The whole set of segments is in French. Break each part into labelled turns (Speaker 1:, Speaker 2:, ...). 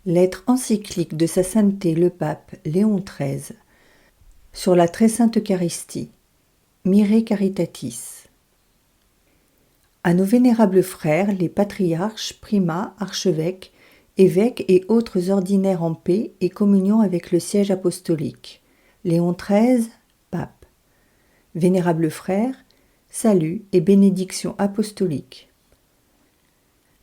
Speaker 1: Lettre encyclique de sa sainteté le pape Léon XIII sur la très sainte Eucharistie, Mire Caritatis. À nos vénérables frères, les patriarches, primats, archevêques, évêques et autres ordinaires en paix et communion avec le siège apostolique. Léon XIII, pape. Vénérables frères, salut et bénédiction apostolique.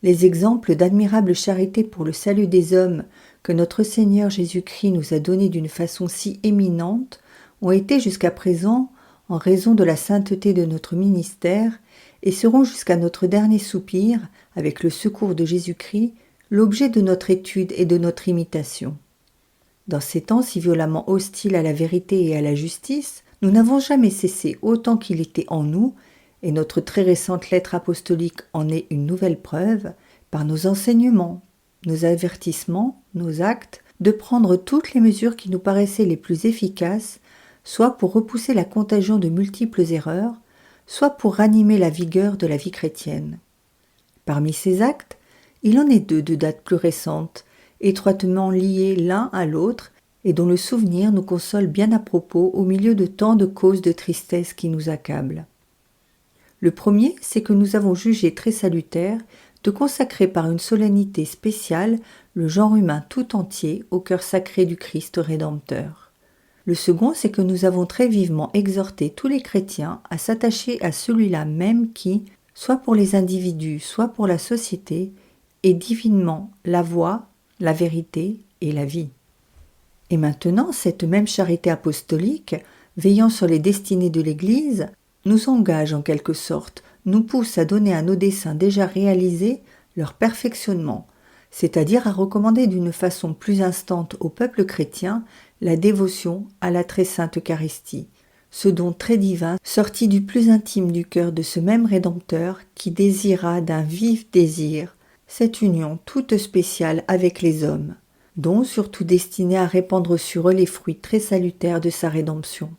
Speaker 1: Les exemples d'admirable charité pour le salut des hommes que notre Seigneur Jésus-Christ nous a donnés d'une façon si éminente ont été jusqu'à présent, en raison de la sainteté de notre ministère, et seront jusqu'à notre dernier soupir, avec le secours de Jésus-Christ, l'objet de notre étude et de notre imitation. Dans ces temps si violemment hostiles à la vérité et à la justice, nous n'avons jamais cessé, autant qu'il était en nous, et notre très récente lettre apostolique en est une nouvelle preuve, par nos enseignements, nos avertissements, nos actes, de prendre toutes les mesures qui nous paraissaient les plus efficaces, soit pour repousser la contagion de multiples erreurs, soit pour ranimer la vigueur de la vie chrétienne. Parmi ces actes, il en est deux de date plus récente, étroitement liés l'un à l'autre, et dont le souvenir nous console bien à propos au milieu de tant de causes de tristesse qui nous accablent. Le premier, c'est que nous avons jugé très salutaire de consacrer par une solennité spéciale le genre humain tout entier au cœur sacré du Christ Rédempteur. Le second, c'est que nous avons très vivement exhorté tous les chrétiens à s'attacher à celui-là même qui, soit pour les individus, soit pour la société, est divinement la voie, la vérité et la vie. Et maintenant, cette même charité apostolique, veillant sur les destinées de l'Église, nous engage en quelque sorte, nous pousse à donner à nos desseins déjà réalisés leur perfectionnement, c'est-à-dire à recommander d'une façon plus instante au peuple chrétien la dévotion à la très sainte Eucharistie, ce don très divin sorti du plus intime du cœur de ce même Rédempteur qui désira d'un vif désir cette union toute spéciale avec les hommes, don surtout destiné à répandre sur eux les fruits très salutaires de sa rédemption.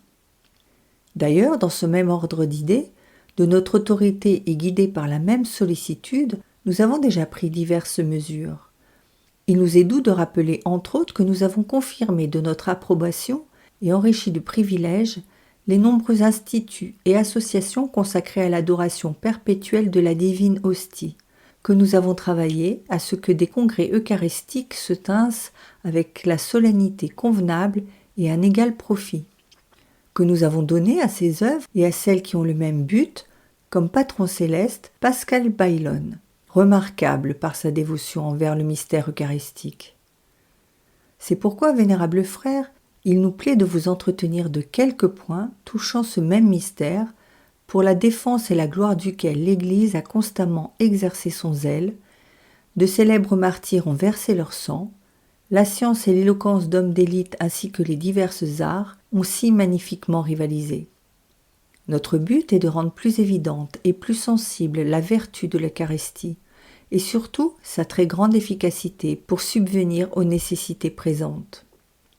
Speaker 1: D'ailleurs, dans ce même ordre d'idées, de notre autorité et guidée par la même sollicitude, nous avons déjà pris diverses mesures. Il nous est doux de rappeler entre autres que nous avons confirmé de notre approbation et enrichi de privilèges les nombreux instituts et associations consacrés à l'adoration perpétuelle de la divine hostie, que nous avons travaillé à ce que des congrès eucharistiques se tinssent avec la solennité convenable et un égal profit, que nous avons donné à ces œuvres et à celles qui ont le même but, comme patron céleste Pascal Baillon, remarquable par sa dévotion envers le mystère eucharistique. C'est pourquoi, vénérables frères, il nous plaît de vous entretenir de quelques points touchant ce même mystère, pour la défense et la gloire duquel l'Église a constamment exercé son zèle, de célèbres martyrs ont versé leur sang, la science et l'éloquence d'hommes d'élite ainsi que les diverses arts ont si magnifiquement rivalisé. Notre but est de rendre plus évidente et plus sensible la vertu de l'Eucharistie, et surtout sa très grande efficacité pour subvenir aux nécessités présentes.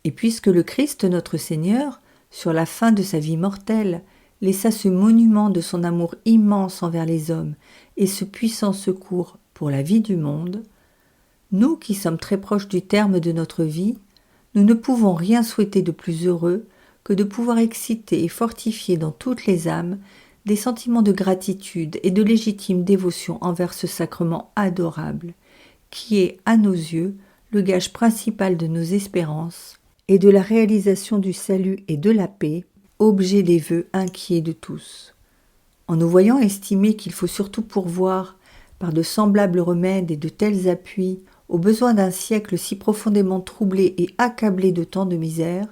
Speaker 1: Et puisque le Christ notre Seigneur, sur la fin de sa vie mortelle, laissa ce monument de son amour immense envers les hommes et ce puissant secours pour la vie du monde, nous qui sommes très proches du terme de notre vie, nous ne pouvons rien souhaiter de plus heureux que de pouvoir exciter et fortifier dans toutes les âmes des sentiments de gratitude et de légitime dévotion envers ce sacrement adorable, qui est, à nos yeux, le gage principal de nos espérances et de la réalisation du salut et de la paix, objet des vœux inquiets de tous. En nous voyant estimer qu'il faut surtout pourvoir, par de semblables remèdes et de tels appuis, aux besoins d'un siècle si profondément troublé et accablé de tant de misère,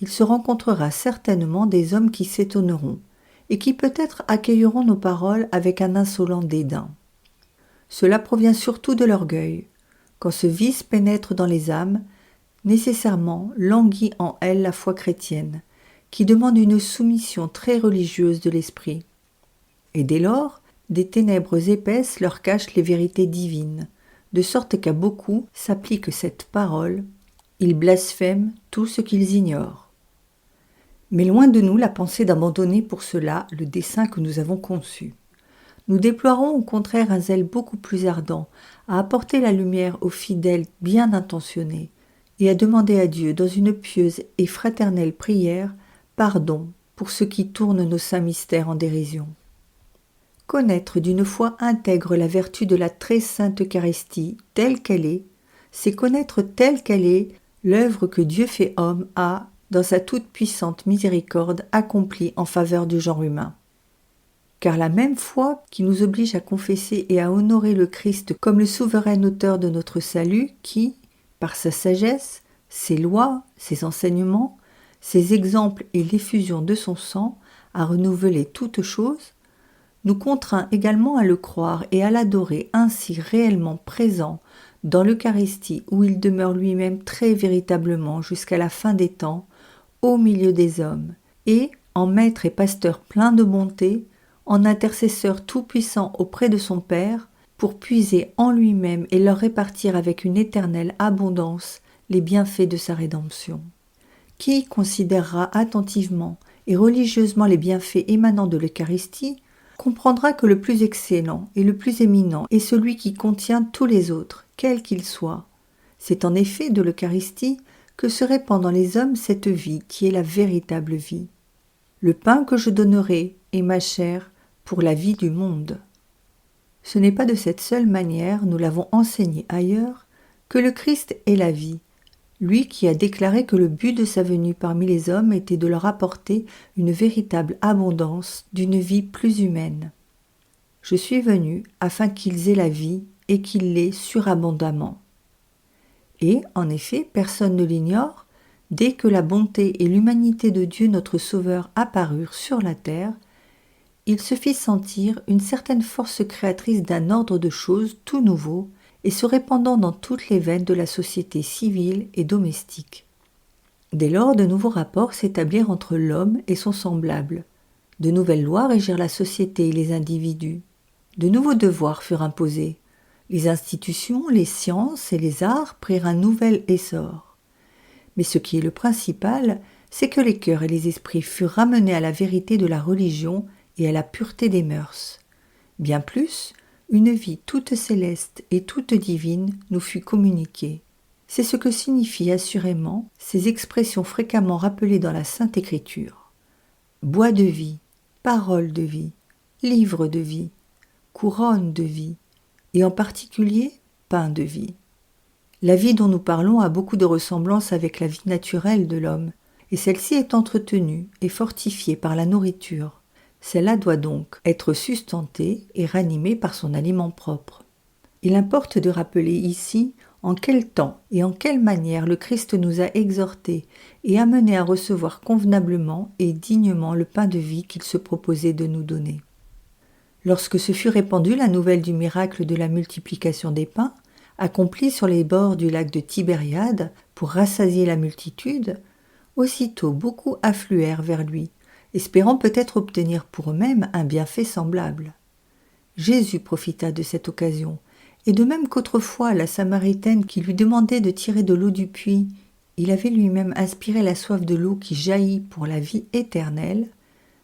Speaker 1: il se rencontrera certainement des hommes qui s'étonneront, et qui peut-être accueilleront nos paroles avec un insolent dédain. Cela provient surtout de l'orgueil. Quand ce vice pénètre dans les âmes, nécessairement languit en elles la foi chrétienne, qui demande une soumission très religieuse de l'esprit. Et dès lors, des ténèbres épaisses leur cachent les vérités divines, de sorte qu'à beaucoup s'applique cette parole, ils blasphèment tout ce qu'ils ignorent. Mais loin de nous la pensée d'abandonner pour cela le dessein que nous avons conçu. Nous déploierons au contraire un zèle beaucoup plus ardent à apporter la lumière aux fidèles bien intentionnés et à demander à Dieu, dans une pieuse et fraternelle prière, pardon pour ceux qui tournent nos saints mystères en dérision. Connaître d'une foi intègre la vertu de la très sainte Eucharistie telle qu'elle est, c'est connaître telle qu'elle est l'œuvre que Dieu fait homme a, dans sa toute-puissante miséricorde, accomplie en faveur du genre humain. Car la même foi qui nous oblige à confesser et à honorer le Christ comme le souverain auteur de notre salut, qui, par sa sagesse, ses lois, ses enseignements, ses exemples et l'effusion de son sang, a renouvelé toutes choses, nous contraint également à le croire et à l'adorer ainsi réellement présent dans l'Eucharistie où il demeure lui-même très véritablement jusqu'à la fin des temps, au milieu des hommes, et, en maître et pasteur plein de bonté, en intercesseur tout-puissant auprès de son Père, pour puiser en lui-même et leur répartir avec une éternelle abondance les bienfaits de sa rédemption. Qui considérera attentivement et religieusement les bienfaits émanant de l'Eucharistie comprendra que le plus excellent et le plus éminent est celui qui contient tous les autres, quels qu'ils soient. C'est en effet de l'Eucharistie que se répand dans les hommes cette vie qui est la véritable vie. Le pain que je donnerai est ma chair pour la vie du monde. Ce n'est pas de cette seule manière, nous l'avons enseigné ailleurs, que le Christ est la vie, lui qui a déclaré que le but de sa venue parmi les hommes était de leur apporter une véritable abondance d'une vie plus humaine. Je suis venu afin qu'ils aient la vie et qu'ils l'aient surabondamment. Et, en effet, personne ne l'ignore, dès que la bonté et l'humanité de Dieu notre Sauveur apparurent sur la terre, il se fit sentir une certaine force créatrice d'un ordre de choses tout nouveau et se répandant dans toutes les veines de la société civile et domestique. Dès lors, de nouveaux rapports s'établirent entre l'homme et son semblable. De nouvelles lois régirent la société et les individus. De nouveaux devoirs furent imposés. Les institutions, les sciences et les arts prirent un nouvel essor. Mais ce qui est le principal, c'est que les cœurs et les esprits furent ramenés à la vérité de la religion et à la pureté des mœurs. Bien plus, une vie toute céleste et toute divine nous fut communiquée. C'est ce que signifient assurément ces expressions fréquemment rappelées dans la Sainte Écriture. Bois de vie, parole de vie, livre de vie, couronne de vie, et en particulier pain de vie. La vie dont nous parlons a beaucoup de ressemblances avec la vie naturelle de l'homme, et celle-ci est entretenue et fortifiée par la nourriture. Celle-là doit donc être sustentée et ranimée par son aliment propre. Il importe de rappeler ici en quel temps et en quelle manière le Christ nous a exhortés et amenés à recevoir convenablement et dignement le pain de vie qu'il se proposait de nous donner. Lorsque se fut répandue la nouvelle du miracle de la multiplication des pains, accompli sur les bords du lac de Tibériade pour rassasier la multitude, aussitôt beaucoup affluèrent vers lui, espérant peut-être obtenir pour eux-mêmes un bienfait semblable. Jésus profita de cette occasion, et de même qu'autrefois la Samaritaine qui lui demandait de tirer de l'eau du puits, il avait lui-même inspiré la soif de l'eau qui jaillit pour la vie éternelle,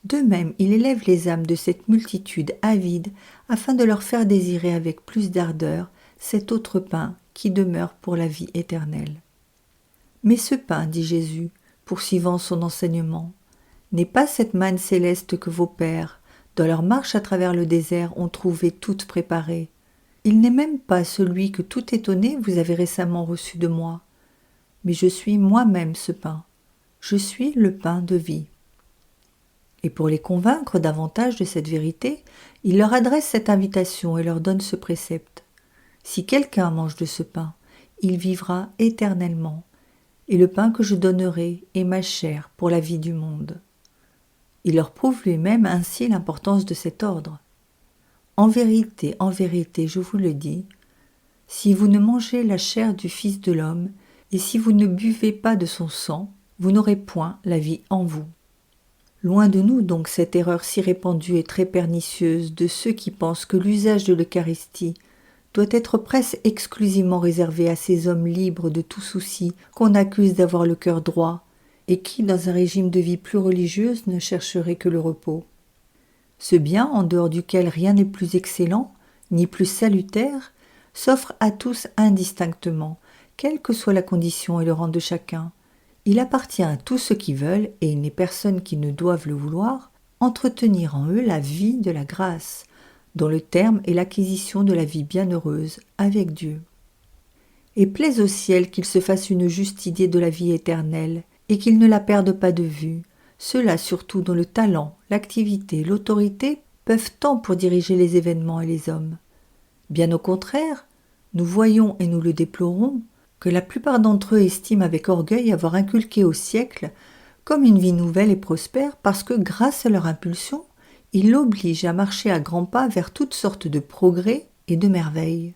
Speaker 1: de même il élève les âmes de cette multitude avide afin de leur faire désirer avec plus d'ardeur cet autre pain qui demeure pour la vie éternelle. Mais ce pain, dit Jésus, poursuivant son enseignement, n'est pas cette manne céleste que vos pères, dans leur marche à travers le désert, ont trouvé toute préparée. Il n'est même pas celui que tout étonné vous avez récemment reçu de moi. Mais je suis moi-même ce pain. Je suis le pain de vie. Et pour les convaincre davantage de cette vérité, il leur adresse cette invitation et leur donne ce précepte. Si quelqu'un mange de ce pain, il vivra éternellement, et le pain que je donnerai est ma chair pour la vie du monde. Il leur prouve lui-même ainsi l'importance de cet ordre. En vérité, je vous le dis, si vous ne mangez la chair du Fils de l'homme, et si vous ne buvez pas de son sang, vous n'aurez point la vie en vous. Loin de nous donc cette erreur si répandue et très pernicieuse de ceux qui pensent que l'usage de l'Eucharistie doit être presque exclusivement réservé à ces hommes libres de tout souci qu'on accuse d'avoir le cœur droit, et qui, dans un régime de vie plus religieuse, ne chercherait que le repos. Ce bien, en dehors duquel rien n'est plus excellent, ni plus salutaire, s'offre à tous indistinctement, quelle que soit la condition et le rang de chacun. Il appartient à tous ceux qui veulent, et il n'est personne qui ne doive le vouloir, entretenir en eux la vie de la grâce, dont le terme est l'acquisition de la vie bienheureuse avec Dieu. Et plaise au ciel qu'il se fasse une juste idée de la vie éternelle, et qu'il ne la perde pas de vue, ceux-là surtout dont le talent, l'activité, l'autorité peuvent tant pour diriger les événements et les hommes. Bien au contraire, nous voyons et nous le déplorons, que la plupart d'entre eux estiment avec orgueil avoir inculqué au siècle comme une vie nouvelle et prospère parce que, grâce à leur impulsion, ils l'obligent à marcher à grands pas vers toutes sortes de progrès et de merveilles.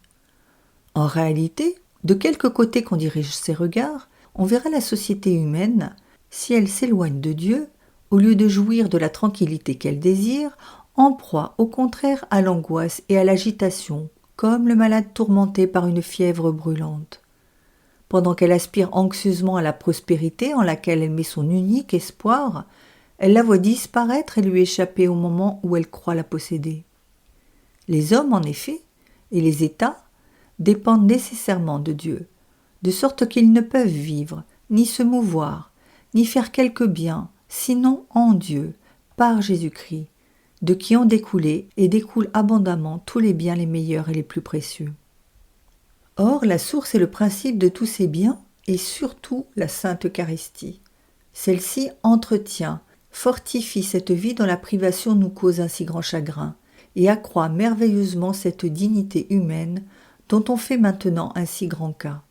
Speaker 1: En réalité, de quelque côté qu'on dirige ses regards, on verra la société humaine, si elle s'éloigne de Dieu, au lieu de jouir de la tranquillité qu'elle désire, en proie au contraire à l'angoisse et à l'agitation, comme le malade tourmenté par une fièvre brûlante. Pendant qu'elle aspire anxieusement à la prospérité en laquelle elle met son unique espoir, elle la voit disparaître et lui échapper au moment où elle croit la posséder. Les hommes, en effet, et les États dépendent nécessairement de Dieu, de sorte qu'ils ne peuvent vivre, ni se mouvoir, ni faire quelque bien, sinon en Dieu, par Jésus-Christ, de qui ont découlé et découlent abondamment tous les biens les meilleurs et les plus précieux. Or, la source et le principe de tous ces biens est surtout la Sainte Eucharistie. Celle-ci entretient, fortifie cette vie dont la privation nous cause un si grand chagrin, et accroît merveilleusement cette dignité humaine dont on fait maintenant un si grand cas.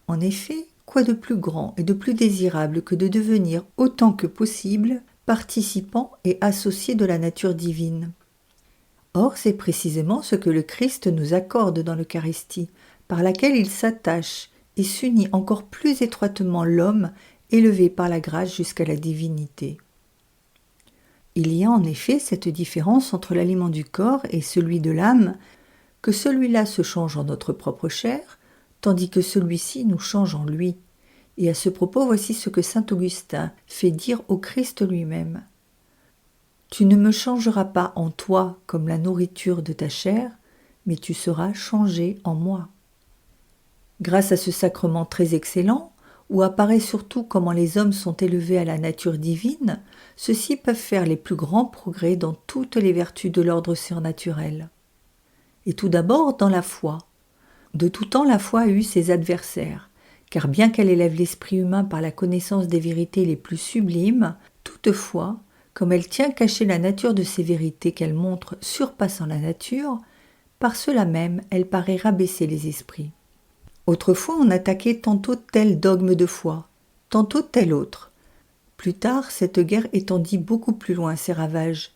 Speaker 1: En effet, quoi de plus grand et de plus désirable que de devenir autant que possible participant et associé de la nature divine. Or, c'est précisément ce que le Christ nous accorde dans l'Eucharistie, par laquelle il s'attache et s'unit encore plus étroitement l'homme élevé par la grâce jusqu'à la divinité. Il y a en effet cette différence entre l'aliment du corps et celui de l'âme, que celui-là se change en notre propre chair, tandis que celui-ci nous change en lui. Et à ce propos, voici ce que saint Augustin fait dire au Christ lui-même. « Tu ne me changeras pas en toi comme la nourriture de ta chair, mais tu seras changé en moi. » Grâce à ce sacrement très excellent, où apparaît surtout comment les hommes sont élevés à la nature divine, ceux-ci peuvent faire les plus grands progrès dans toutes les vertus de l'ordre surnaturel. Et tout d'abord dans la foi. De tout temps, la foi a eu ses adversaires, car bien qu'elle élève l'esprit humain par la connaissance des vérités les plus sublimes, toutefois, comme elle tient cachée la nature de ces vérités qu'elle montre surpassant la nature, par cela même elle paraît rabaisser les esprits. Autrefois, on attaquait tantôt tel dogme de foi, tantôt tel autre. Plus tard, cette guerre étendit beaucoup plus loin ses ravages,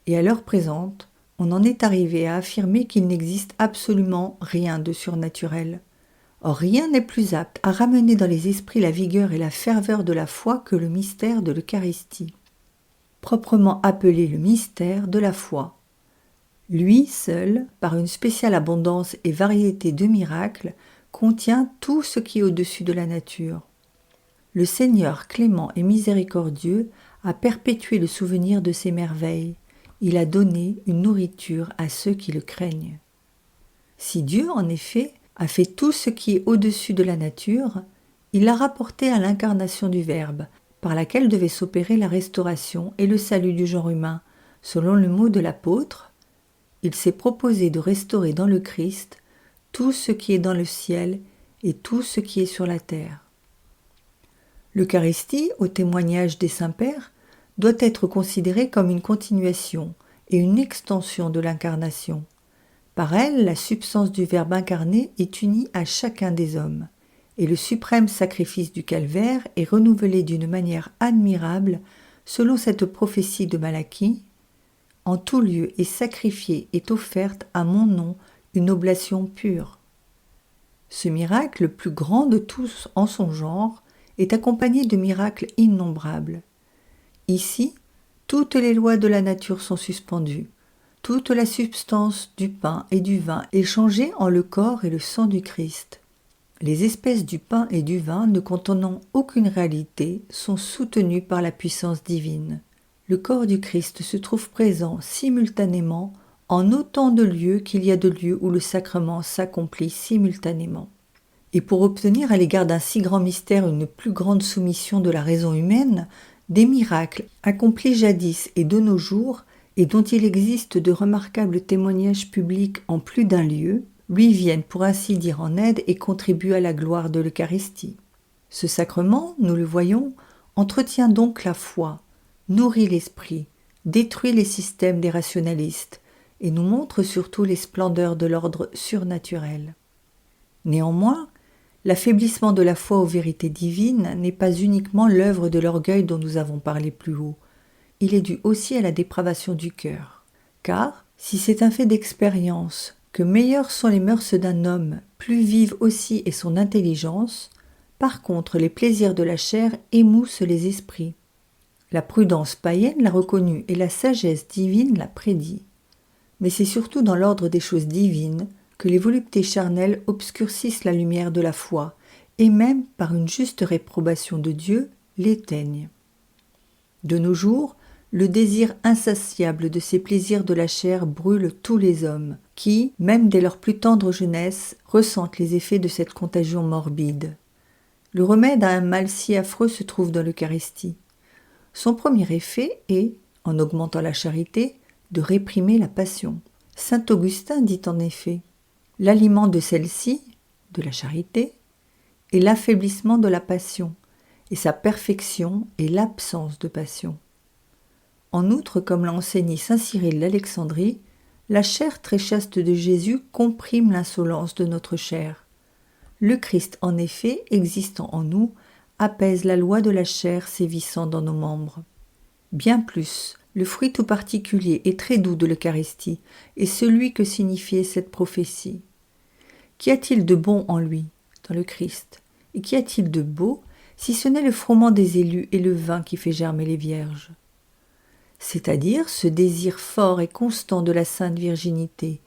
Speaker 1: et à l'heure présente, on en est arrivé à affirmer qu'il n'existe absolument rien de surnaturel. Or, rien n'est plus apte à ramener dans les esprits la vigueur et la ferveur de la foi que le mystère de l'Eucharistie, proprement appelé le mystère de la foi. Lui seul, par une spéciale abondance et variété de miracles, contient tout ce qui est au-dessus de la nature. Le Seigneur clément et miséricordieux a perpétué le souvenir de ces merveilles. Il a donné une nourriture à ceux qui le craignent. Si Dieu, en effet, a fait tout ce qui est au-dessus de la nature, il l'a rapporté à l'incarnation du Verbe, par laquelle devait s'opérer la restauration et le salut du genre humain. Selon le mot de l'apôtre, il s'est proposé de restaurer dans le Christ tout ce qui est dans le ciel et tout ce qui est sur la terre. L'Eucharistie, au témoignage des saints-pères, doit être considérée comme une continuation et une extension de l'incarnation. Par elle, la substance du Verbe incarné est unie à chacun des hommes, et le suprême sacrifice du calvaire est renouvelé d'une manière admirable selon cette prophétie de Malachie. « En tout lieu est sacrifiée, est offerte à mon nom une oblation pure. » Ce miracle, le plus grand de tous en son genre, est accompagné de miracles innombrables. Ici, toutes les lois de la nature sont suspendues. Toute la substance du pain et du vin est changée en le corps et le sang du Christ. Les espèces du pain et du vin, ne contenant aucune réalité, sont soutenues par la puissance divine. le corps du Christ se trouve présent simultanément en autant de lieux qu'il y a de lieux où le sacrement s'accomplit simultanément. Et pour obtenir à l'égard d'un si grand mystère une plus grande soumission de la raison humaine, des miracles accomplis jadis et de nos jours, et dont il existe de remarquables témoignages publics en plus d'un lieu, lui viennent pour ainsi dire en aide et contribuent à la gloire de l'Eucharistie. Ce sacrement, nous le voyons, entretient donc la foi, nourrit l'esprit, détruit les systèmes des rationalistes et nous montre surtout les splendeurs de l'ordre surnaturel. Néanmoins, l'affaiblissement de la foi aux vérités divines n'est pas uniquement l'œuvre de l'orgueil dont nous avons parlé plus haut. Il est dû aussi à la dépravation du cœur. Car, si c'est un fait d'expérience que meilleures sont les mœurs d'un homme, plus vive aussi est son intelligence, par contre les plaisirs de la chair émoussent les esprits. La prudence païenne l'a reconnu et la sagesse divine l'a prédit. Mais c'est surtout dans l'ordre des choses divines que les voluptés charnelles obscurcissent la lumière de la foi et même, par une juste réprobation de Dieu, l'éteignent. De nos jours, le désir insatiable de ces plaisirs de la chair brûle tous les hommes, qui, même dès leur plus tendre jeunesse, ressentent les effets de cette contagion morbide. Le remède à un mal si affreux se trouve dans l'Eucharistie. Son premier effet est, en augmentant la charité, de réprimer la passion. Saint Augustin dit en effet « L'aliment de celle-ci, de la charité, est l'affaiblissement de la passion, et sa perfection est l'absence de passion. » En outre, comme l'a enseigné saint Cyril d'Alexandrie, la chair très chaste de Jésus comprime l'insolence de notre chair. Le Christ, en effet, existant en nous, apaise la loi de la chair sévissant dans nos membres. Bien plus, le fruit tout particulier et très doux de l'Eucharistie est celui que signifiait cette prophétie. Qu'y a-t-il de bon en lui, dans le Christ, et qu'y a-t-il de beau, si ce n'est le froment des élus et le vin qui fait germer les vierges ? C'est-à-dire ce désir fort et constant de la sainte virginité,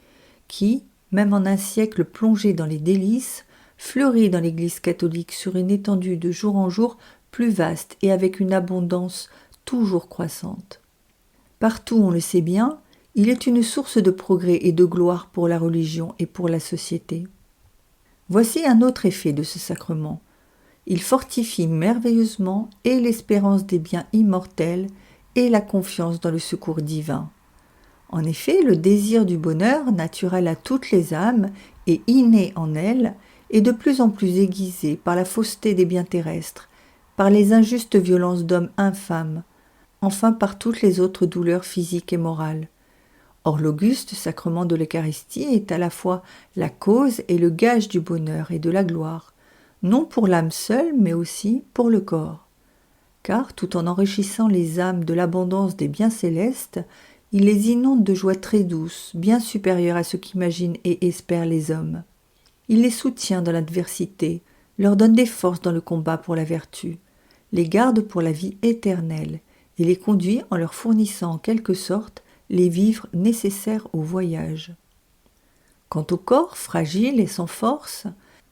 Speaker 1: qui, même en un siècle plongé dans les délices, fleurit dans l'Église catholique sur une étendue de jour en jour plus vaste et avec une abondance toujours croissante. Partout, on le sait bien, il est une source de progrès et de gloire pour la religion et pour la société. Voici un autre effet de ce sacrement. Il fortifie merveilleusement et l'espérance des biens immortels et la confiance dans le secours divin. En effet, le désir du bonheur, naturel à toutes les âmes et inné en elles, est de plus en plus aiguisé par la fausseté des biens terrestres, par les injustes violences d'hommes infâmes, enfin par toutes les autres douleurs physiques et morales. Or l'auguste sacrement de l'Eucharistie est à la fois la cause et le gage du bonheur et de la gloire, non pour l'âme seule, mais aussi pour le corps. Car, tout en enrichissant les âmes de l'abondance des biens célestes, il les inonde de joie très douce, bien supérieure à ce qu'imaginent et espèrent les hommes. Il les soutient dans l'adversité, leur donne des forces dans le combat pour la vertu, les garde pour la vie éternelle et les conduit en leur fournissant en quelque sorte les vivres nécessaires au voyage. Quant au corps, fragile et sans force,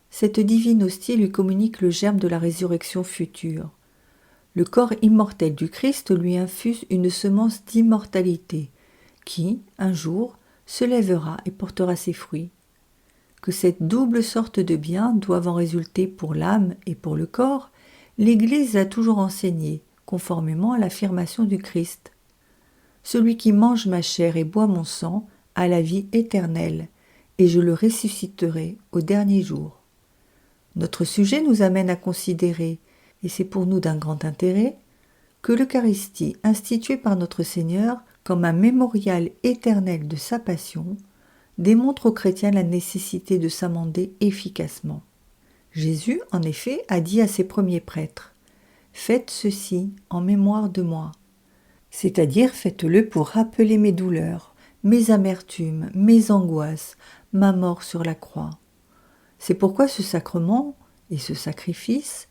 Speaker 1: cette divine hostie lui communique le germe de la résurrection future. Le corps immortel du Christ lui infuse une semence d'immortalité qui, un jour, se lèvera et portera ses fruits. Que cette double sorte de biens doivent en résulter pour l'âme et pour le corps, l'Église a toujours enseigné, conformément à l'affirmation du Christ. Celui qui mange ma chair et boit mon sang a la vie éternelle, et je le ressusciterai au dernier jour. Notre sujet nous amène à considérer, et c'est pour nous d'un grand intérêt, que l'Eucharistie, instituée par notre Seigneur comme un mémorial éternel de sa passion, démontre aux chrétiens la nécessité de s'amender efficacement. Jésus, en effet, a dit à ses premiers prêtres « Faites ceci en mémoire de moi », c'est-à-dire faites-le pour rappeler mes douleurs, mes amertumes, mes angoisses, ma mort sur la croix. C'est pourquoi ce sacrement et ce sacrifice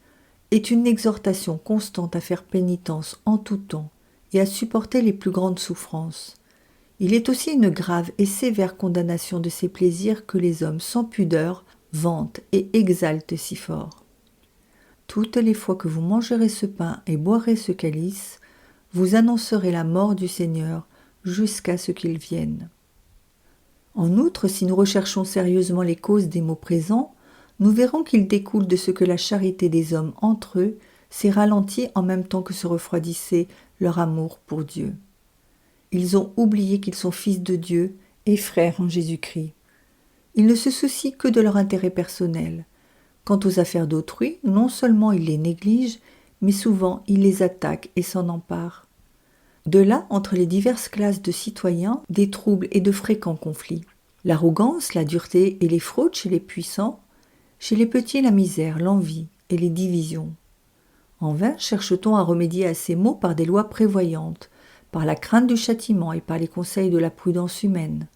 Speaker 1: est une exhortation constante à faire pénitence en tout temps et à supporter les plus grandes souffrances. Il est aussi une grave et sévère condamnation de ces plaisirs que les hommes sans pudeur vantent et exaltent si fort. Toutes les fois que vous mangerez ce pain et boirez ce calice, vous annoncerez la mort du Seigneur jusqu'à ce qu'il vienne. En outre, si nous recherchons sérieusement les causes des maux présents, nous verrons qu'ils découlent de ce que la charité des hommes entre eux s'est ralentie en même temps que se refroidissait leur amour pour Dieu. Ils ont oublié qu'ils sont fils de Dieu et frères en Jésus-Christ. Ils ne se soucient que de leur intérêt personnel. Quant aux affaires d'autrui, non seulement ils les négligent, mais souvent ils les attaquent et s'en emparent. De là, entre les diverses classes de citoyens, des troubles et de fréquents conflits. L'arrogance, la dureté et les fraudes chez les puissants, chez les petits la misère, l'envie et les divisions. En vain cherche-t-on à remédier à ces maux par des lois prévoyantes, par la crainte du châtiment et par les conseils de la prudence humaine.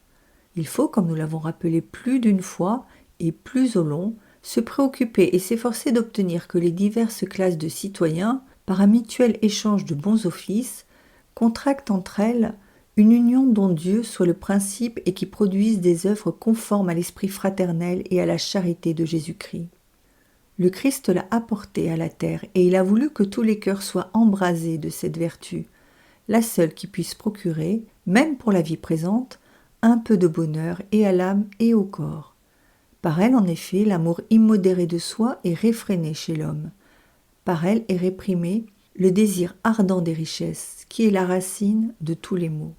Speaker 1: Il faut, comme nous l'avons rappelé plus d'une fois et plus au long, se préoccuper et s'efforcer d'obtenir que les diverses classes de citoyens, par un mutuel échange de bons offices, contractent entre elles une union dont Dieu soit le principe et qui produise des œuvres conformes à l'esprit fraternel et à la charité de Jésus-Christ. Le Christ l'a apporté à la terre et il a voulu que tous les cœurs soient embrasés de cette vertu, la seule qui puisse procurer, même pour la vie présente, un peu de bonheur et à l'âme et au corps. Par elle, en effet, l'amour immodéré de soi est réfréné chez l'homme. Par elle est réprimé le désir ardent des richesses, qui est la racine de tous les maux.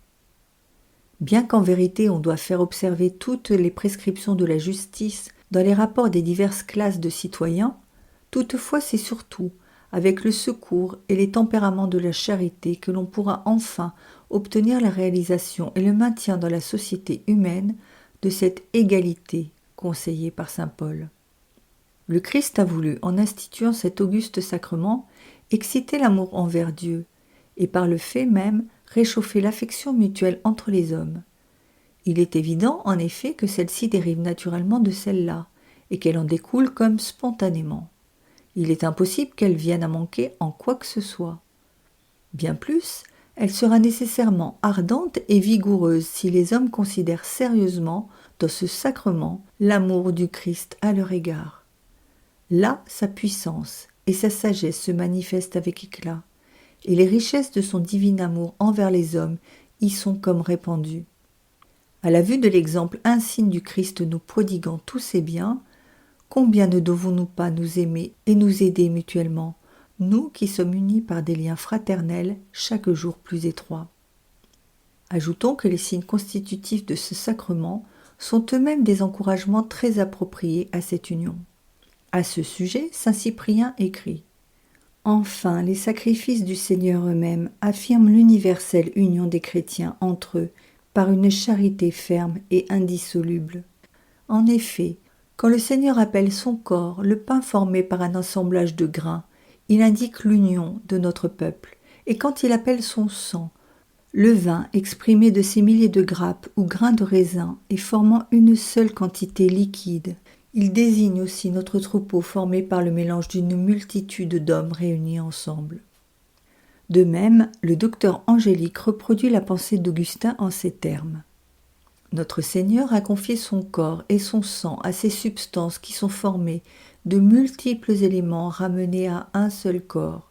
Speaker 1: Bien qu'en vérité on doit faire observer toutes les prescriptions de la justice dans les rapports des diverses classes de citoyens, toutefois c'est surtout avec le secours et les tempéraments de la charité que l'on pourra enfin obtenir la réalisation et le maintien dans la société humaine de cette égalité conseillée par saint Paul. Le Christ a voulu, en instituant cet auguste sacrement, exciter l'amour envers Dieu, et par le fait même réchauffer l'affection mutuelle entre les hommes. Il est évident, en effet, que celle-ci dérive naturellement de celle-là, et qu'elle en découle comme spontanément. Il est impossible qu'elle vienne à manquer en quoi que ce soit. Bien plus, elle sera nécessairement ardente et vigoureuse si les hommes considèrent sérieusement, dans ce sacrement, l'amour du Christ à leur égard. Là, sa puissance et sa sagesse se manifestent avec éclat, et les richesses de son divin amour envers les hommes y sont comme répandues. À la vue de l'exemple insigne du Christ nous prodiguant tous ses biens, combien ne devons-nous pas nous aimer et nous aider mutuellement, nous qui sommes unis par des liens fraternels chaque jour plus étroits. Ajoutons que les signes constitutifs de ce sacrement sont eux-mêmes des encouragements très appropriés à cette union. À ce sujet, saint Cyprien écrit « Enfin, les sacrifices du Seigneur eux-mêmes affirment l'universelle union des chrétiens entre eux par une charité ferme et indissoluble. En effet, quand le Seigneur appelle son corps le pain formé par un assemblage de grains, il indique l'union de notre peuple, et quand il appelle son sang, le vin exprimé de ces milliers de grappes ou grains de raisin et formant une seule quantité liquide, il désigne aussi notre troupeau formé par le mélange d'une multitude d'hommes réunis ensemble. De même, le docteur Angélique reproduit la pensée d'Augustin en ces termes. Notre Seigneur a confié son corps et son sang à ces substances qui sont formées de multiples éléments ramenés à un seul corps.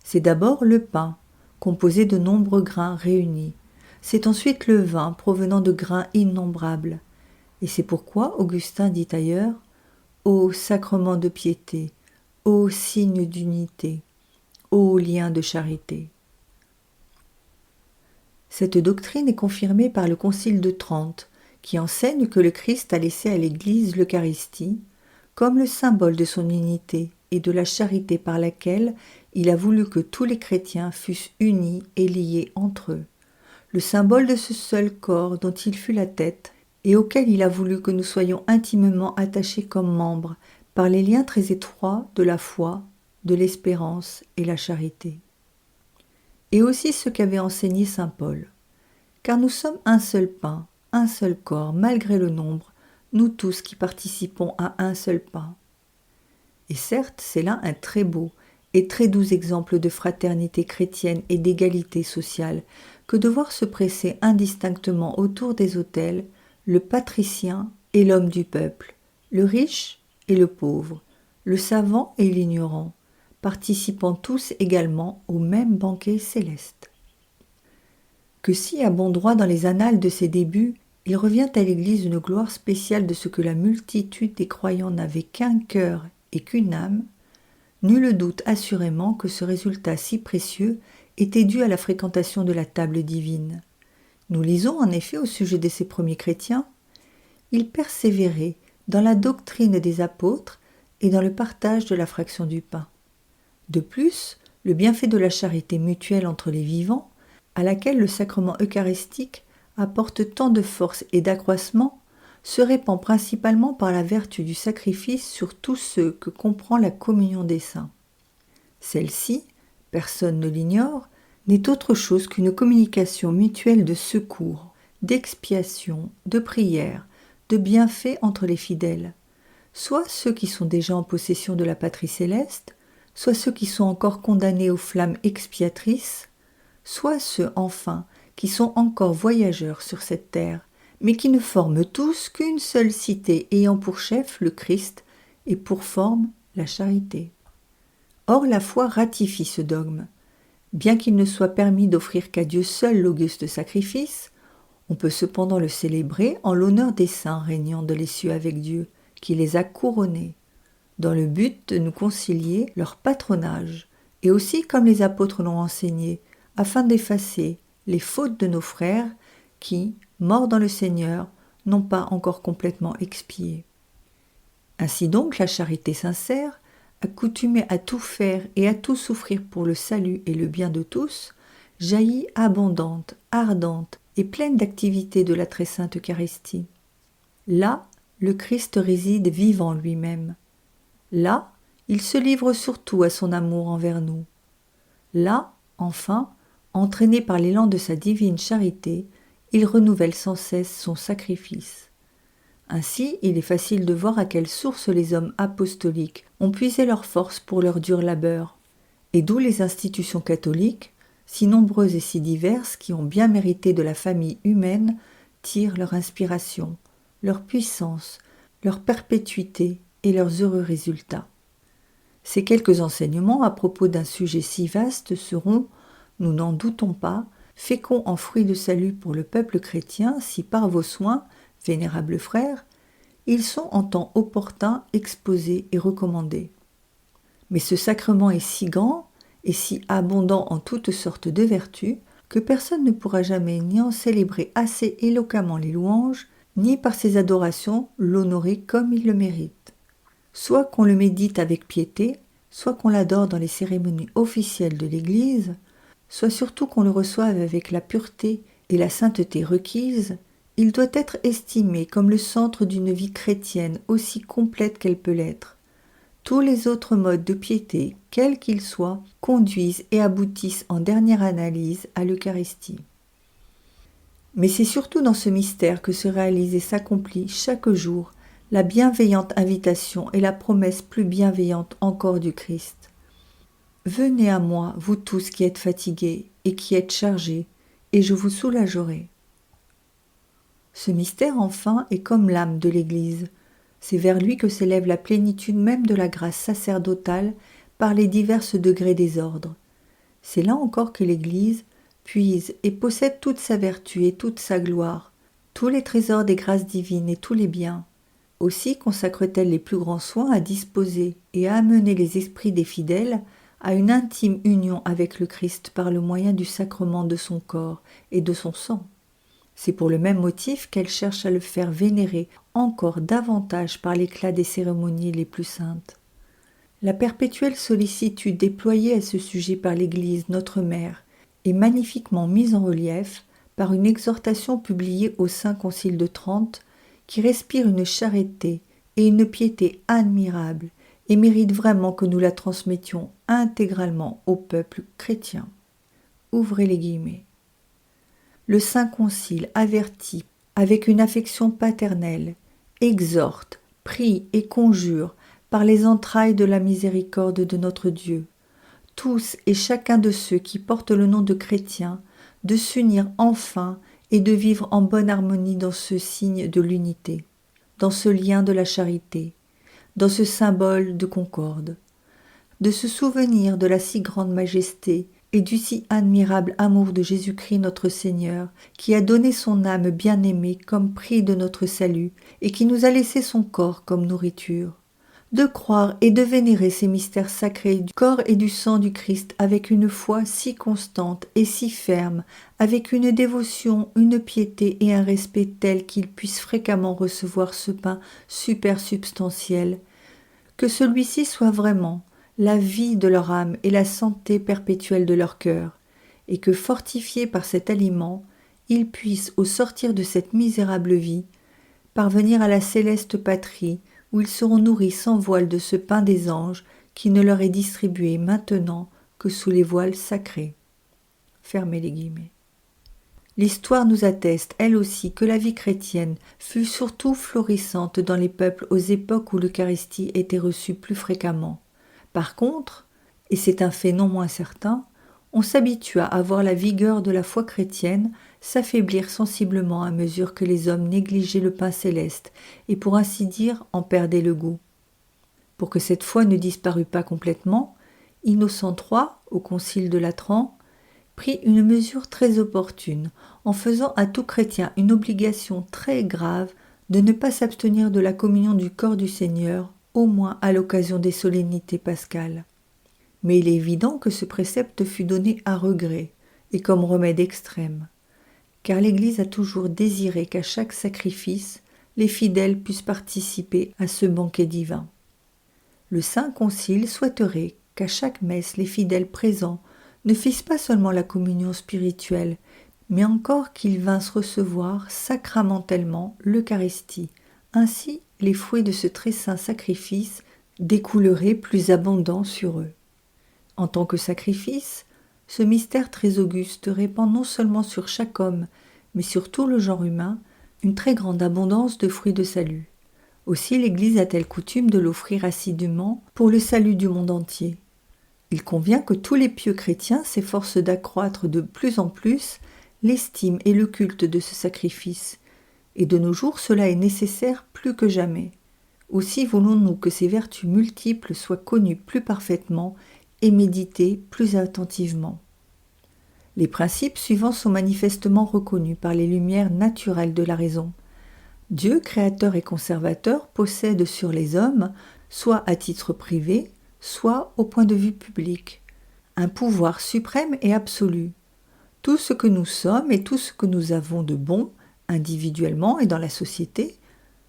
Speaker 1: C'est d'abord le pain, composé de nombreux grains réunis. C'est ensuite le vin provenant de grains innombrables. Et c'est pourquoi Augustin dit ailleurs « Ô sacrement de piété, ô signe d'unité, ô lien de charité ». Cette doctrine est confirmée par le Concile de Trente, qui enseigne que le Christ a laissé à l'Église l'Eucharistie comme le symbole de son unité et de la charité par laquelle il a voulu que tous les chrétiens fussent unis et liés entre eux, le symbole de ce seul corps dont il fut la tête et auquel il a voulu que nous soyons intimement attachés comme membres par les liens très étroits de la foi, de l'espérance et la charité. Et aussi ce qu'avait enseigné saint Paul. Car nous sommes un seul pain, un seul corps, malgré le nombre, nous tous qui participons à un seul pain. Et certes, c'est là un très beau et très doux exemple de fraternité chrétienne et d'égalité sociale que de voir se presser indistinctement autour des autels le patricien et l'homme du peuple, le riche et le pauvre, le savant et l'ignorant, participant tous également au même banquet céleste. que si, à bon droit dans les annales de ses débuts, il revient à l'Église une gloire spéciale de ce que la multitude des croyants n'avait qu'un cœur et qu'une âme, nul doute assurément que ce résultat si précieux était dû à la fréquentation de la table divine. Nous lisons en effet au sujet de ces premiers chrétiens: ils persévéraient dans la doctrine des apôtres et dans le partage de la fraction du pain. De plus, le bienfait de la charité mutuelle entre les vivants, à laquelle le sacrement eucharistique apporte tant de force et d'accroissement, se répand principalement par la vertu du sacrifice sur tous ceux que comprend la communion des saints. Celle-ci, personne ne l'ignore, n'est autre chose qu'une communication mutuelle de secours, d'expiation, de prière, de bienfaits entre les fidèles, soit ceux qui sont déjà en possession de la patrie céleste, soit ceux qui sont encore condamnés aux flammes expiatrices, soit ceux, enfin, qui sont encore voyageurs sur cette terre, mais qui ne forment tous qu'une seule cité ayant pour chef le Christ et pour forme la charité. Or la foi ratifie ce dogme. Bien qu'il ne soit permis d'offrir qu'à Dieu seul l'auguste sacrifice, on peut cependant le célébrer en l'honneur des saints régnant de les cieux avec Dieu, qui les a couronnés, dans le but de nous concilier leur patronage, et aussi comme les apôtres l'ont enseigné, afin d'effacer les fautes de nos frères qui, morts dans le Seigneur, n'ont pas encore complètement expié. Ainsi donc, la charité sincère, accoutumée à tout faire et à tout souffrir pour le salut et le bien de tous, jaillit abondante, ardente et pleine d'activité de la très sainte Eucharistie. Là, le Christ réside vivant lui-même. Là, il se livre surtout à son amour envers nous. Là, enfin, entraîné par l'élan de sa divine charité, il renouvelle sans cesse son sacrifice. Ainsi, il est facile de voir à quelle source les hommes apostoliques ont puisé leur force pour leur dur labeur, et d'où les institutions catholiques, si nombreuses et si diverses, qui ont bien mérité de la famille humaine, tirent leur inspiration, leur puissance, leur perpétuité et leurs heureux résultats. Ces quelques enseignements à propos d'un sujet si vaste seront, nous n'en doutons pas, féconds en fruits de salut pour le peuple chrétien si par vos soins, vénérables frères, ils sont en temps opportun exposés et recommandés. Mais ce sacrement est si grand et si abondant en toutes sortes de vertus que personne ne pourra jamais ni en célébrer assez éloquemment les louanges, ni par ses adorations l'honorer comme il le mérite. Soit qu'on le médite avec piété, soit qu'on l'adore dans les cérémonies officielles de l'Église, soit surtout qu'on le reçoive avec la pureté et la sainteté requises, il doit être estimé comme le centre d'une vie chrétienne aussi complète qu'elle peut l'être. Tous les autres modes de piété, quels qu'ils soient, conduisent et aboutissent en dernière analyse à l'Eucharistie. Mais c'est surtout dans ce mystère que se réalise et s'accomplit chaque jour la bienveillante invitation et la promesse plus bienveillante encore du Christ. Venez à moi, vous tous qui êtes fatigués et qui êtes chargés, et je vous soulagerai. Ce mystère, enfin, est comme l'âme de l'Église. C'est vers lui que s'élève la plénitude même de la grâce sacerdotale par les divers degrés des ordres. C'est là encore que l'Église puise et possède toute sa vertu et toute sa gloire, tous les trésors des grâces divines et tous les biens. Aussi consacre-t-elle les plus grands soins à disposer et à amener les esprits des fidèles à une intime union avec le Christ par le moyen du sacrement de son corps et de son sang. C'est pour le même motif qu'elle cherche à le faire vénérer encore davantage par l'éclat des cérémonies les plus saintes. La perpétuelle sollicitude déployée à ce sujet par l'Église, notre mère, est magnifiquement mise en relief par une exhortation publiée au Saint Concile de Trente qui respire une charité et une piété admirables et mérite vraiment que nous la transmettions intégralement au peuple chrétien. Ouvrez les guillemets. Le Saint Concile avertit avec une affection paternelle, exhorte, prie et conjure par les entrailles de la miséricorde de notre Dieu, tous et chacun de ceux qui portent le nom de chrétiens, de s'unir enfin et de vivre en bonne harmonie dans ce signe de l'unité, dans ce lien de la charité, dans ce symbole de concorde, de se souvenir de la si grande majesté et du si admirable amour de Jésus-Christ notre Seigneur, qui a donné son âme bien-aimée comme prix de notre salut, et qui nous a laissé son corps comme nourriture. De croire et de vénérer ces mystères sacrés du corps et du sang du Christ avec une foi si constante et si ferme, avec une dévotion, une piété et un respect tels qu'ils puissent fréquemment recevoir ce pain supersubstantiel, que celui-ci soit vraiment la vie de leur âme et la santé perpétuelle de leur cœur, et que, fortifiés par cet aliment, ils puissent, au sortir de cette misérable vie, parvenir à la céleste patrie, où ils seront nourris sans voile de ce pain des anges qui ne leur est distribué maintenant que sous les voiles sacrés. Fermez les guillemets. L'histoire nous atteste, elle aussi, que la vie chrétienne fut surtout florissante dans les peuples aux époques où l'Eucharistie était reçue plus fréquemment. Par contre, et c'est un fait non moins certain, on s'habitua à voir la vigueur de la foi chrétienne s'affaiblir sensiblement à mesure que les hommes négligeaient le pain céleste et pour ainsi dire en perdaient le goût. Pour que cette foi ne disparût pas complètement, Innocent III, au concile de Latran, prit une mesure très opportune en faisant à tout chrétien une obligation très grave de ne pas s'abstenir de la communion du corps du Seigneur, au moins à l'occasion des solennités pascales. Mais il est évident que ce précepte fut donné à regret et comme remède extrême, car l'Église a toujours désiré qu'à chaque sacrifice, les fidèles puissent participer à ce banquet divin. Le Saint Concile souhaiterait qu'à chaque messe, les fidèles présents ne fissent pas seulement la communion spirituelle, mais encore qu'ils vinssent recevoir sacramentellement l'Eucharistie. Ainsi, les fruits de ce très saint sacrifice découleraient plus abondants sur eux. En tant que sacrifice, ce mystère très auguste répand non seulement sur chaque homme, mais sur tout le genre humain, une très grande abondance de fruits de salut. Aussi l'Église a-t-elle coutume de l'offrir assidûment pour le salut du monde entier. Il convient que tous les pieux chrétiens s'efforcent d'accroître de plus en plus l'estime et le culte de ce sacrifice, et de nos jours cela est nécessaire plus que jamais. Aussi voulons-nous que ces vertus multiples soient connues plus parfaitement et méditées plus attentivement. Les principes suivants sont manifestement reconnus par les lumières naturelles de la raison. Dieu, créateur et conservateur, possède sur les hommes, soit à titre privé, soit au point de vue public, un pouvoir suprême et absolu. Tout ce que nous sommes et tout ce que nous avons de bon, individuellement et dans la société,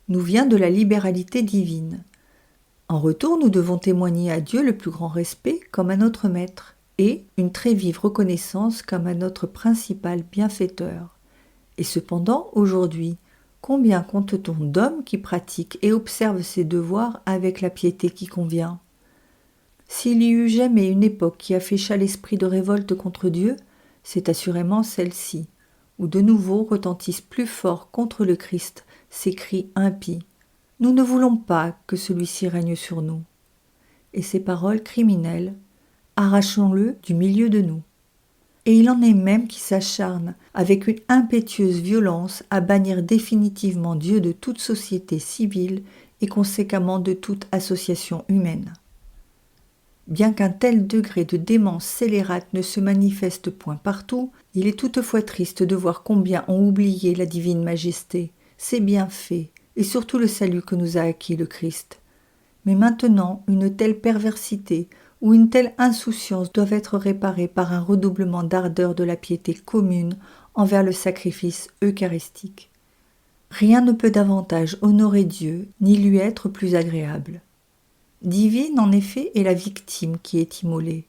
Speaker 1: nous vient de la libéralité divine. En retour, nous devons témoigner à Dieu le plus grand respect comme à notre maître et une très vive reconnaissance comme à notre principal bienfaiteur. Et cependant, aujourd'hui, combien compte-t-on d'hommes qui pratiquent et observent ces devoirs avec la piété qui convient ? S'il y eut jamais une époque qui afficha l'esprit de révolte contre Dieu, c'est assurément celle-ci, où de nouveau retentissent plus fort contre le Christ ces cris impies. Nous ne voulons pas que celui-ci règne sur nous. Et ces paroles criminelles, arrachons-le du milieu de nous. Et il en est même qui s'acharnent avec une impétueuse violence à bannir définitivement Dieu de toute société civile et conséquemment de toute association humaine. Bien qu'un tel degré de démence scélérate ne se manifeste point partout, il est toutefois triste de voir combien ont oublié la divine majesté, ses bienfaits et surtout le salut que nous a acquis le Christ. Mais maintenant, une telle perversité ou une telle insouciance doivent être réparées par un redoublement d'ardeur de la piété commune envers le sacrifice eucharistique. Rien ne peut davantage honorer Dieu ni lui être plus agréable. Divine, en effet, est la victime qui est immolée.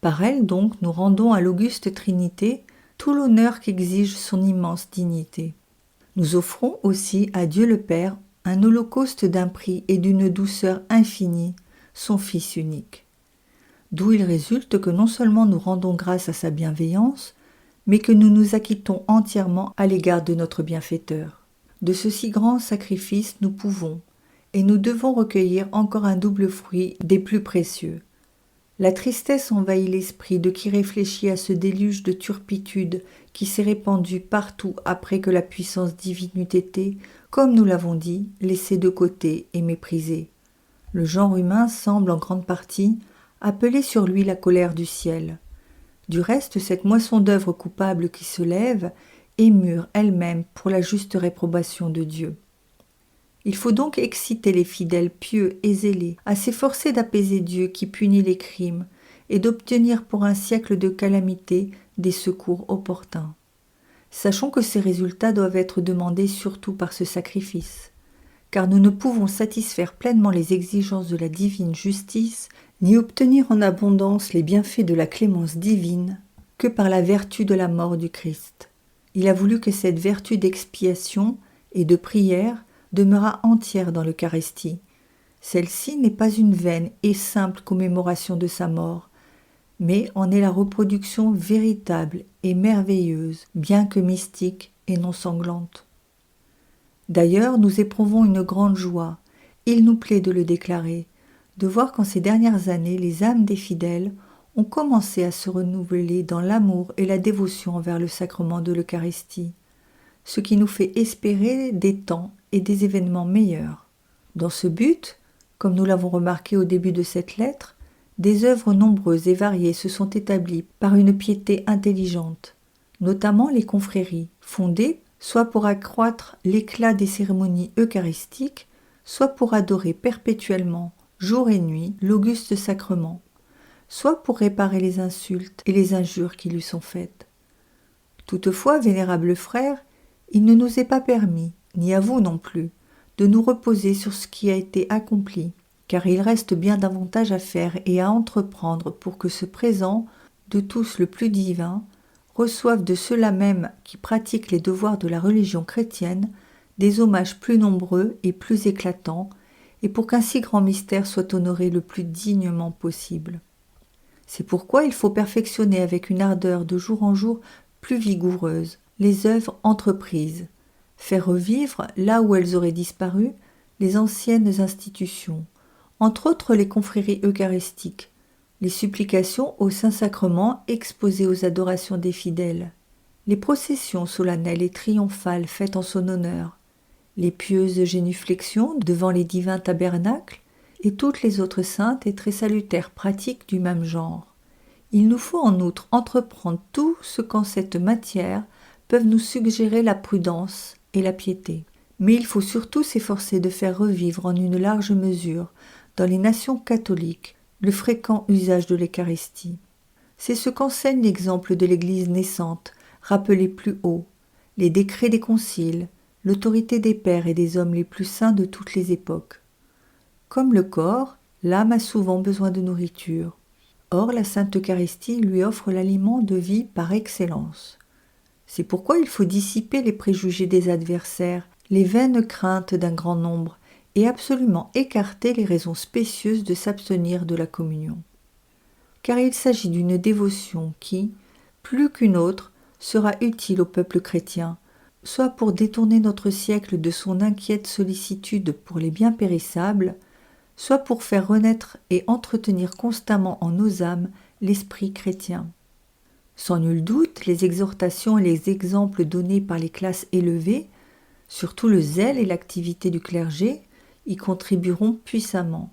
Speaker 1: Par elle, donc, nous rendons à l'auguste Trinité tout l'honneur qu'exige son immense dignité. Nous offrons aussi à Dieu le Père un holocauste d'un prix et d'une douceur infinie, son Fils unique. D'où il résulte que non seulement nous rendons grâce à sa bienveillance, mais que nous nous acquittons entièrement à l'égard de notre bienfaiteur. De ce si grand sacrifice, nous pouvons et nous devons recueillir encore un double fruit des plus précieux. La tristesse envahit l'esprit de qui réfléchit à ce déluge de turpitude qui s'est répandu partout après que la puissance divine eut été, comme nous l'avons dit, laissée de côté et méprisée. Le genre humain semble en grande partie appeler sur lui la colère du ciel. Du reste, cette moisson d'œuvres coupables qui se lève est mûre elle-même pour la juste réprobation de Dieu. Il faut donc exciter les fidèles pieux et zélés à s'efforcer d'apaiser Dieu qui punit les crimes et d'obtenir pour un siècle de calamité des secours opportuns. Sachons que ces résultats doivent être demandés surtout par ce sacrifice, car nous ne pouvons satisfaire pleinement les exigences de la divine justice, ni obtenir en abondance les bienfaits de la clémence divine, que par la vertu de la mort du Christ. Il a voulu que cette vertu d'expiation et de prière demeurât entière dans l'Eucharistie. Celle-ci n'est pas une vaine et simple commémoration de sa mort, mais en est la reproduction véritable et merveilleuse, bien que mystique et non sanglante. D'ailleurs, nous éprouvons une grande joie, il nous plaît de le déclarer, de voir qu'en ces dernières années, les âmes des fidèles ont commencé à se renouveler dans l'amour et la dévotion envers le sacrement de l'Eucharistie, ce qui nous fait espérer des temps et des événements meilleurs. Dans ce but, comme nous l'avons remarqué au début de cette lettre, des œuvres nombreuses et variées se sont établies par une piété intelligente, notamment les confréries, fondées soit pour accroître l'éclat des cérémonies eucharistiques, soit pour adorer perpétuellement, jour et nuit, l'auguste sacrement, soit pour réparer les insultes et les injures qui lui sont faites. Toutefois, vénérables frères, il ne nous est pas permis, ni à vous non plus, de nous reposer sur ce qui a été accompli, car il reste bien davantage à faire et à entreprendre pour que ce présent, de tous le plus divin, reçoive de ceux-là même qui pratiquent les devoirs de la religion chrétienne des hommages plus nombreux et plus éclatants, et pour qu'un si grand mystère soit honoré le plus dignement possible. C'est pourquoi il faut perfectionner avec une ardeur de jour en jour plus vigoureuse les œuvres entreprises, faire revivre, là où elles auraient disparu, les anciennes institutions, entre autres les confréries eucharistiques, les supplications au Saint-Sacrement exposées aux adorations des fidèles, les processions solennelles et triomphales faites en son honneur, les pieuses génuflexions devant les divins tabernacles et toutes les autres saintes et très salutaires pratiques du même genre. Il nous faut en outre entreprendre tout ce qu'en cette matière peuvent nous suggérer la prudence et la piété. Mais il faut surtout s'efforcer de faire revivre en une large mesure, dans les nations catholiques, le fréquent usage de l'Eucharistie. C'est ce qu'enseigne l'exemple de l'Église naissante, rappelé plus haut, les décrets des conciles, l'autorité des pères et des hommes les plus saints de toutes les époques. Comme le corps, l'âme a souvent besoin de nourriture. Or, la Sainte Eucharistie lui offre l'aliment de vie par excellence. C'est pourquoi il faut dissiper les préjugés des adversaires, les vaines craintes d'un grand nombre, et absolument écarter les raisons spécieuses de s'abstenir de la communion. Car il s'agit d'une dévotion qui, plus qu'une autre, sera utile au peuple chrétien, soit pour détourner notre siècle de son inquiète sollicitude pour les biens périssables, soit pour faire renaître et entretenir constamment en nos âmes l'esprit chrétien. Sans nul doute, les exhortations et les exemples donnés par les classes élevées, surtout le zèle et l'activité du clergé, y contribueront puissamment.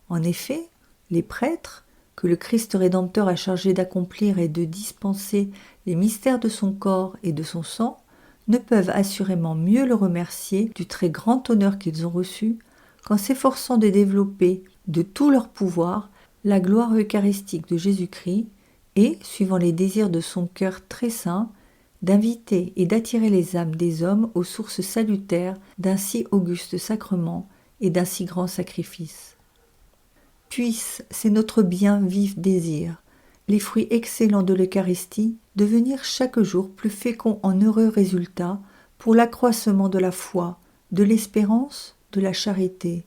Speaker 1: En effet, les prêtres, que le Christ Rédempteur a chargé d'accomplir et de dispenser les mystères de son corps et de son sang, ne peuvent assurément mieux le remercier du très grand honneur qu'ils ont reçu qu'en s'efforçant de développer de tout leur pouvoir la gloire eucharistique de Jésus-Christ et, suivant les désirs de son cœur très saint, d'inviter et d'attirer les âmes des hommes aux sources salutaires d'un si auguste sacrement et d'un si grand sacrifice. Puisse, c'est notre bien vif désir, les fruits excellents de l'Eucharistie devenir chaque jour plus féconds en heureux résultats pour l'accroissement de la foi, de l'espérance, de la charité,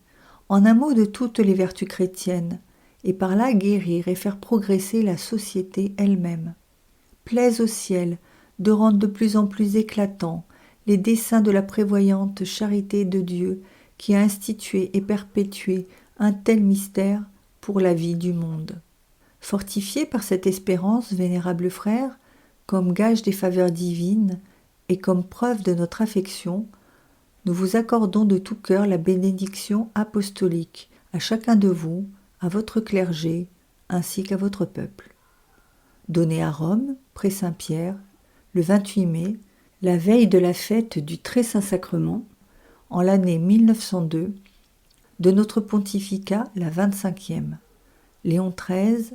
Speaker 1: en un mot de toutes les vertus chrétiennes, et par là guérir et faire progresser la société elle-même. Plaise au ciel de rendre de plus en plus éclatants les desseins de la prévoyante charité de Dieu qui a institué et perpétué un tel mystère pour la vie du monde. Fortifiés par cette espérance, vénérables frères, comme gage des faveurs divines et comme preuve de notre affection, nous vous accordons de tout cœur la bénédiction apostolique à chacun de vous, à votre clergé, ainsi qu'à votre peuple. donné à Rome, près Saint-Pierre, le 28 mai, la veille de la fête du Très Saint-Sacrement, en l'année 1902, de notre pontificat la 25e, Léon XIII,